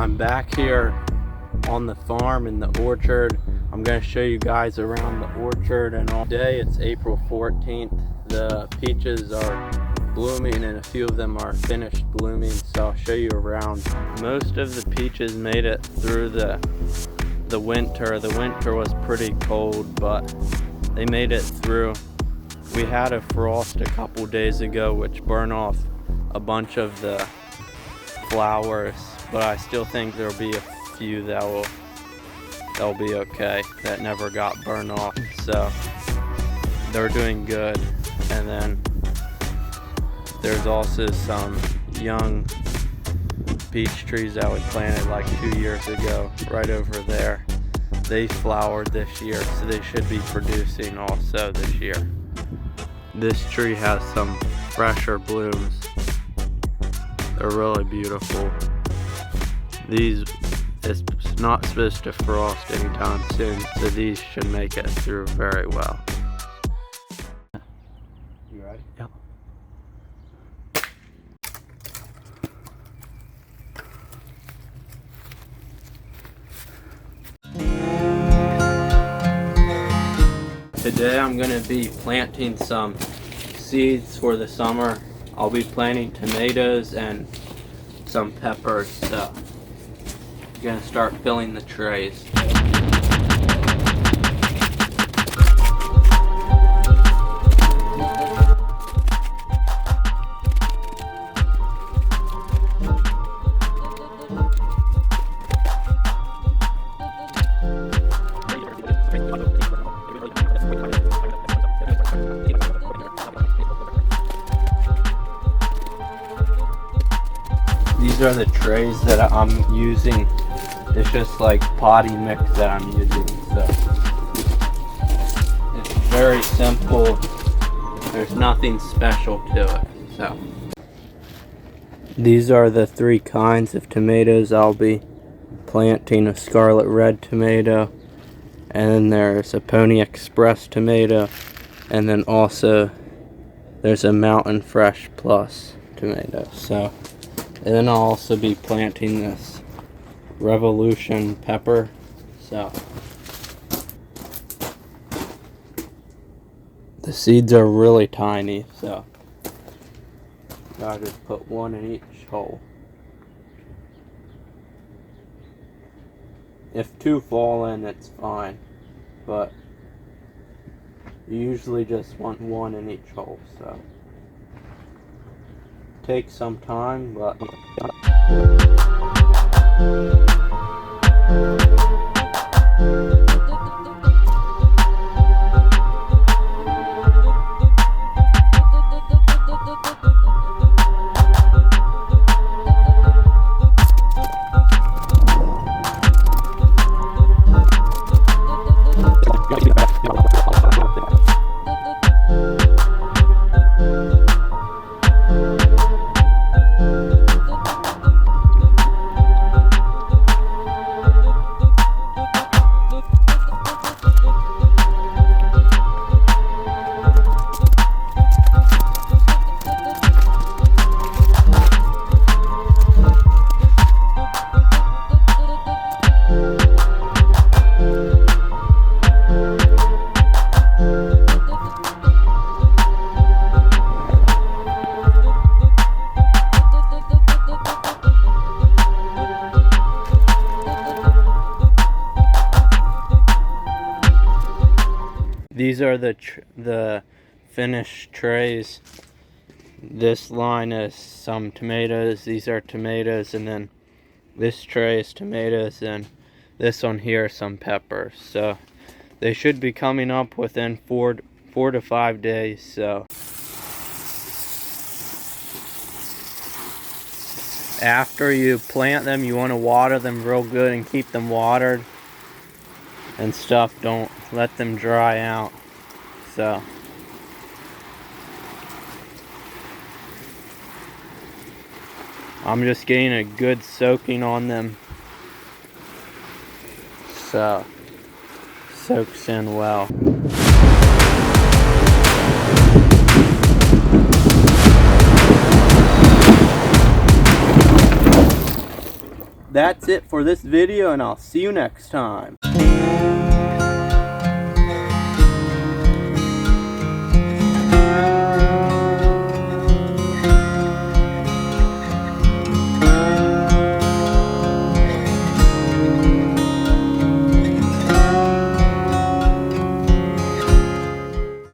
I'm back here on the farm in the orchard. I'm going to show you guys around the orchard, and all day it's April 14th. The peaches are blooming and a few of them are finished blooming, so I'll show you around. Most of the peaches made it through the winter. The winter was pretty cold, but they made it through. We had a frost a couple days ago which burned off a bunch of the flowers, but I still think there'll be a few that'll be okay that never got burned off, so they're doing good. And then there's also some young peach trees that we planted like 2 years ago right over there. They flowered this year, so they should be producing also this year. This tree has some fresher blooms. They're really beautiful. It's not supposed to frost anytime soon, so these should make it through very well. You ready? Yep. Today I'm going to be planting some seeds for the summer. I'll be planting tomatoes and some peppers, so I'm going to start filling the trays. These are the trays that I'm using. It's just like potting mix that I'm using, so it's very simple. There's nothing special to it. So these are the 3 kinds of tomatoes I'll be planting: a scarlet red tomato, and then there's a Pony Express tomato, and then also there's a Mountain Fresh Plus tomato. So, and then I'll also be planting this Revolution pepper. So the seeds are really tiny, so I just put 1 in each hole. If 2 fall in, it's fine, but you usually just want 1 in each hole, so takes some time, but these are the finished trays. This line is some tomatoes, these are tomatoes, and then this tray is tomatoes, and this one here is some peppers. So they should be coming up within 4 to 5 days. So after you plant them, you want to water them real good and keep them watered and stuff. Don't let them dry out. So I'm just getting a good soaking on them, so soaks in well. that's it for this video, and I'll see you next time.